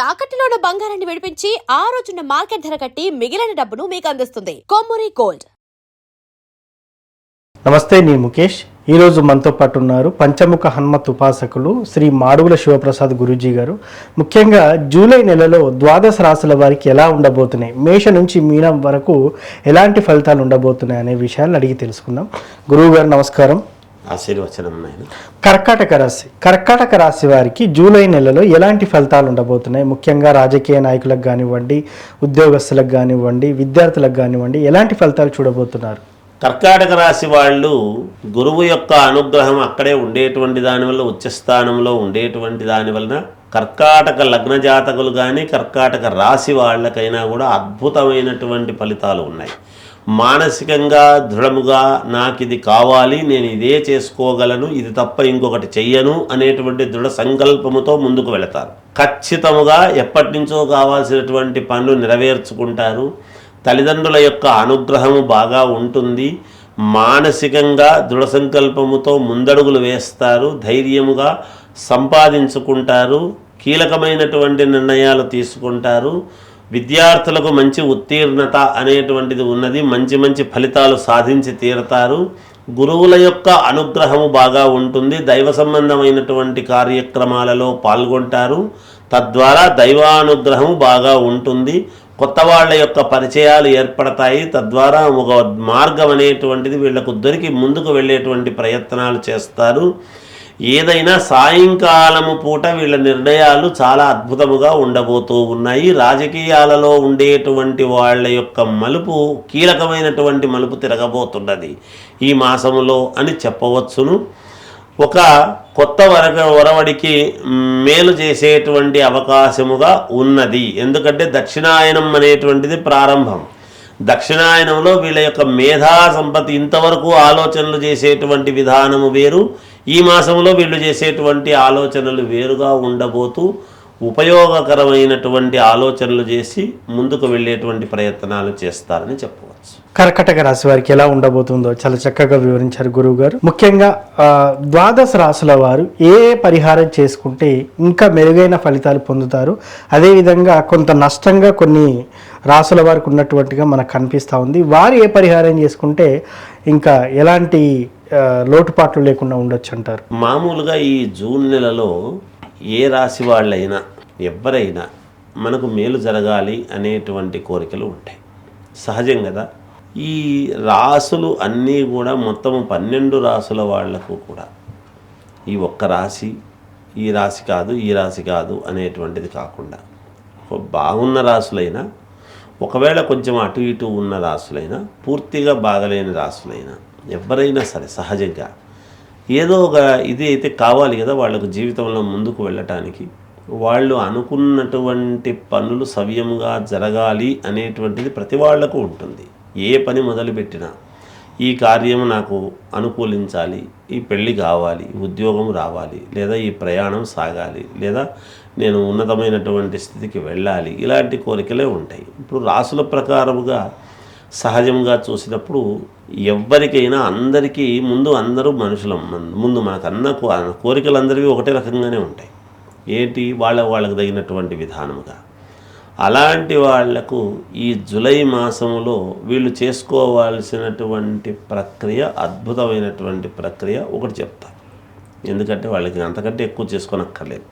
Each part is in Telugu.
తాకట్టులో ఉన్న బంగారాన్ని విడిపించి ఆ రోజున్న మార్కెట్ ధర కట్టి మిగిలిన డబ్బును మీకు అందిస్తుంది కొమ్మూరి గోల్డ్. నమస్తే, నేను ముఖేష్. ఈరోజు మనతో పాటు ఉన్నారు పంచముఖ హనుమత్ ఉపాసకులు శ్రీ మాడుగుల శివప్రసాద్ గురూజీ గారు. ముఖ్యంగా జూలై నెలలో ద్వాదశ రాశుల వారికి ఎలా ఉండబోతున్నాయి, మేష నుంచి మీనం వరకు ఎలాంటి ఫలితాలు ఉండబోతున్నాయి అనే విషయాన్ని అడిగి తెలుసుకుందాం. గురువు గారు నమస్కారం. ఆశీర్వచనం. కర్కాటక రాశి వారికి జూలై నెలలో ఎలాంటి ఫలితాలు ఉండబోతున్నాయి? ముఖ్యంగా రాజకీయ నాయకులకు కానివ్వండి, ఉద్యోగస్తులకు కానివ్వండి, విద్యార్థులకు కానివ్వండి, ఎలాంటి ఫలితాలు చూడబోతున్నారు? కర్కాటక రాశి వాళ్ళు గురువు యొక్క అనుగ్రహం అక్కడే ఉండేటువంటి దానివల్ల, ఉచ్చస్థానంలో ఉండేటువంటి దాని వలన కర్కాటక లగ్న జాతకులు కానీ కర్కాటక రాశి వాళ్ళకైనా కూడా అద్భుతమైనటువంటి ఫలితాలు ఉన్నాయి. మానసికంగా దృఢముగా నాకు ఇది కావాలి, నేను ఇదే చేసుకోగలను, ఇది తప్ప ఇంకొకటి చెయ్యను అనేటువంటి దృఢ సంకల్పముతో ముందుకు వెళతారు. ఖచ్చితముగా ఎప్పటి నుంచో కావాల్సినటువంటి పనులు నెరవేర్చుకుంటారు. తల్లిదండ్రుల యొక్క అనుగ్రహము బాగా ఉంటుంది. మానసికంగా దృఢ సంకల్పముతో ముందడుగులు వేస్తారు. ధైర్యముగా సంపాదించుకుంటారు. కీలకమైనటువంటి నిర్ణయాలు తీసుకుంటారు. విద్యార్థులకు మంచి ఉత్తీర్ణత అనేటువంటిది ఉన్నది. మంచి మంచి ఫలితాలు సాధించి తీరతారు. గురువుల యొక్క అనుగ్రహము బాగా ఉంటుంది. దైవ సంబంధమైనటువంటి కార్యక్రమాలలో పాల్గొంటారు. తద్వారా దైవానుగ్రహము బాగా ఉంటుంది. కొత్త వాళ్ళ యొక్క పరిచయాలు ఏర్పడతాయి. తద్వారా ఒక మార్గం అనేటువంటిది వీళ్లకు దొరికి ముందుకు వెళ్ళేటువంటి ప్రయత్నాలు చేస్తారు. ఏదైనా సాయంకాలము పూట వీళ్ళ నిర్ణయాలు చాలా అద్భుతముగా ఉండబోతూ ఉన్నాయి. రాజకీయాలలో ఉండేటువంటి వాళ్ళ యొక్క మలుపు, కీలకమైనటువంటి మలుపు తిరగబోతున్నది ఈ మాసములో అని చెప్పవచ్చును. ఒక కొత్త ఒరవడికి మేలు చేసేటువంటి అవకాశముగా ఉన్నది. ఎందుకంటే దక్షిణాయనం అనేటువంటిది ప్రారంభం. దక్షిణాయనంలో వీళ్ళ యొక్క మేధా సంపత్తి, ఇంతవరకు ఆలోచనలు చేసేటువంటి విధానము వేరు, ఈ మాసంలో వీళ్ళు చేసేటువంటి ఆలోచనలు వేరుగా ఉండబోతూ ఉపయోగకరమైనటువంటి ఆలోచనలు చేసి ముందుకు వెళ్ళేటువంటి ప్రయత్నాలు చేస్తారని చెప్పవచ్చు. కర్కాటక రాశి వారికి ఎలా ఉండబోతుందో చాలా చక్కగా వివరించారు గురువు గారు. ముఖ్యంగా ద్వాదశ రాశుల వారు ఏ పరిహారం చేసుకుంటే ఇంకా మెరుగైన ఫలితాలు పొందుతారు, అదేవిధంగా కొంత నష్టంగా కొన్ని రాశుల వారికి ఉన్నటువంటిగా మనకు కనిపిస్తూ ఉంది. వారు ఏ పరిహారం చేసుకుంటే ఇంకా ఎలాంటి లోటుపాట్లు లేకుండా ఉండొచ్చు అంటారు? మామూలుగా ఈ జూన్ నెలలో ఏ రాశి వాళ్ళైనా ఎవరైనా మనకు మేలు జరగాలి అనేటువంటి కోరికలు ఉంటాయి, సహజం కదా. ఈ రాసులు అన్నీ కూడా మొత్తం 12 రాసుల వాళ్లకు కూడా ఈ ఒక్క రాశి, ఈ రాశి కాదు, ఈ రాశి కాదు అనేటువంటిది కాకుండా బాగున్న రాసులైనా, ఒకవేళ కొంచెం అటు ఇటు ఉన్న రాసులైనా, పూర్తిగా బాగలేని రాసులైనా, ఎవరైనా సరే సహజంగా ఏదో ఒక ఇది అయితే కావాలి కదా వాళ్ళకు జీవితంలో ముందుకు వెళ్ళటానికి. వాళ్ళు అనుకున్నటువంటి పనులు సవ్యంగా జరగాలి అనేటువంటిది ప్రతి వాళ్లకు ఉంటుంది. ఏ పని మొదలుపెట్టినా ఈ కార్యము నాకు అనుకూలించాలి, ఈ పెళ్ళి కావాలి, ఉద్యోగం రావాలి, లేదా ఈ ప్రయాణం సాగాలి, లేదా నేను ఉన్నతమైనటువంటి స్థితికి వెళ్ళాలి, ఇలాంటి కోరికలే ఉంటాయి. ఇప్పుడు రాసుల ప్రకారముగా సహజంగా చూసినప్పుడు ఎవరికైనా అందరికీ ముందు అందరూ మనుషులం, ముందు మనకు అన్న కోరికలు అందరివి ఒకటే రకంగానే ఉంటాయి. ఏంటి వాళ్ళకు తగినటువంటి విధానముగా. అలాంటి వాళ్లకు ఈ జూలై మాసంలో వీళ్ళు చేసుకోవాల్సినటువంటి ప్రక్రియ, అద్భుతమైనటువంటి ప్రక్రియ ఒకటి చెప్తారు. ఎందుకంటే వాళ్ళకి అంతకంటే ఎక్కువ చేసుకోనక్కర్లేదు.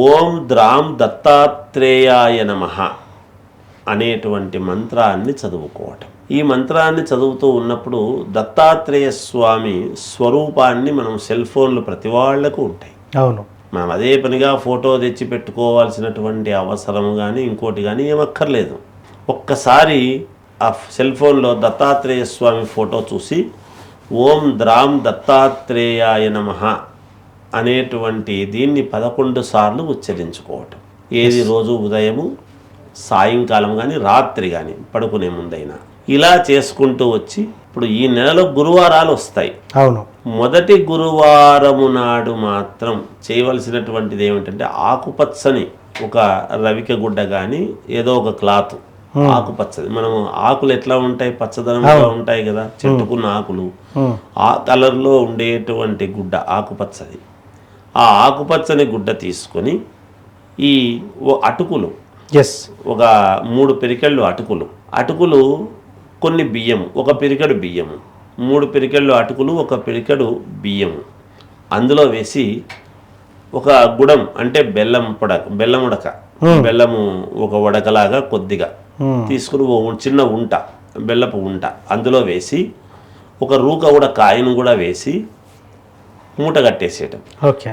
ఓం ద్రాం దత్తాత్రేయాయ నమః అనేటువంటి మంత్రాన్ని చదువుకోవటం. ఈ మంత్రాన్ని చదువుతూ ఉన్నప్పుడు దత్తాత్రేయ స్వామి స్వరూపాన్ని మనం సెల్ ఫోన్లు ప్రతి వాళ్లకు ఉంటాయి. అవును, మనం అదే పనిగా ఫోటో తెచ్చి పెట్టుకోవాల్సినటువంటి అవసరం కానీ ఇంకోటి కానీ ఏమక్కర్లేదు. ఒక్కసారి ఆ సెల్ ఫోన్లో దత్తాత్రేయ స్వామి ఫోటో చూసి ఓం ద్రాం దత్తాత్రేయాయ నమః అనేటువంటి దీన్ని 11 సార్లు ఉచ్చరించుకోవటం. ఏది రోజు ఉదయము, సాయంకాలం కానీ, రాత్రి కానీ, పడుకునే ముందైనా ఇలా చేసుకుంటూ వచ్చి, ఇప్పుడు ఈ నెలలో గురువారాలు వస్తాయి. అవును, మొదటి గురువారము నాడు మాత్రం చేయవలసినటువంటిది ఏమిటంటే ఆకుపచ్చని ఒక రవిక గుడ్డ కానీ ఏదో ఒక క్లాత్, ఆకుపచ్చది. మనం ఆకులు ఎట్లా ఉంటాయి, పచ్చదనంగా ఉంటాయి కదా, చెట్టుకున్న ఆకులు, ఆ కలర్లో ఉండేటువంటి గుడ్డ ఆకుపచ్చది. ఆ ఆకుపచ్చని గుడ్డ తీసుకొని ఈ అటుకులు ఎస్. ఒక 3 పిరికెళ్ళు అటుకులు కొన్ని బియ్యము, 1 పిరికెడు బియ్యము, 3 పిరికెళ్ళు అటుకులు, 1 పిరికెడు బియ్యము అందులో వేసి ఒక గుడం అంటే బెల్లం ఉడక బెల్లము ఒక ఉడకలాగా కొద్దిగా తీసుకుని చిన్న ఉంట బెల్లపు ఉంట అందులో వేసి ఒక రూక కూడా కాయను కూడా వేసి మూట కట్టేసేయటం. ఓకే.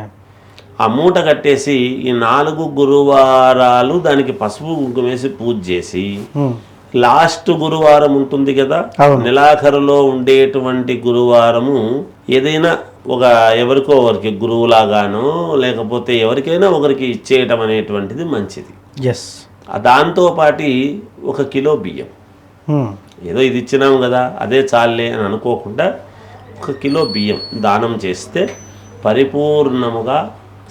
ఆ మూట కట్టేసి ఈ 4 గురువారాలు దానికి పసుపు కుంకుమ వేసి పూజ చేసి లాస్ట్ గురువారం ఉంటుంది కదా, నెలాఖరులో ఉండేటువంటి గురువారము ఏదైనా ఎవరికో ఒకరికి గురువులాగానో లేకపోతే ఎవరికైనా ఒకరికి ఇచ్చేయటం అనేటువంటిది మంచిది. ఎస్. దాంతోపాటి 1 కిలో బియ్యం, ఏదో ఇది ఇచ్చినాము కదా అదే చాలే అని అనుకోకుండా 1 కిలో బియ్యం దానం చేస్తే పరిపూర్ణముగా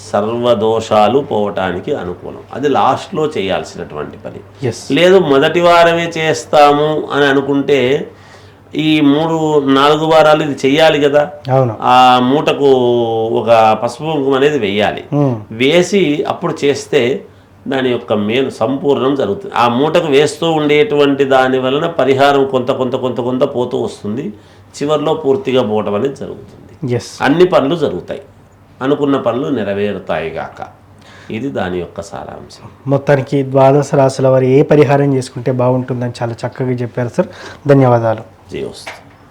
సర్వదోషాలు పోవటానికి అనుకూలం. అది లాస్ట్లో చేయాల్సినటువంటి పని. లేదు మొదటి వారమే చేస్తాము అని అనుకుంటే ఈ 3-4 వారాలు ఇది చెయ్యాలి కదా, ఆ మూటకు ఒక పసుపు కుంకుమ అనేది వేయాలి. వేసి అప్పుడు చేస్తే దాని యొక్క మేలు సంపూర్ణం జరుగుతుంది. ఆ మూటకు వేస్తూ ఉండేటువంటి దాని వలన పరిహారం కొంత పోతూ వస్తుంది. చివరిలో పూర్తిగా పోవటం అనేది జరుగుతుంది. అన్ని పనులు జరుగుతాయి, అనుకున్న పనులు నెరవేరుతాయి గాక. ఇది దాని యొక్క సారాంశం. మొత్తానికి ద్వాదశ రాశుల వారు ఏ పరిహారం చేసుకుంటే బాగుంటుందని చాలా చక్కగా చెప్పారు సార్. ధన్యవాదాలు. జయోస్తు.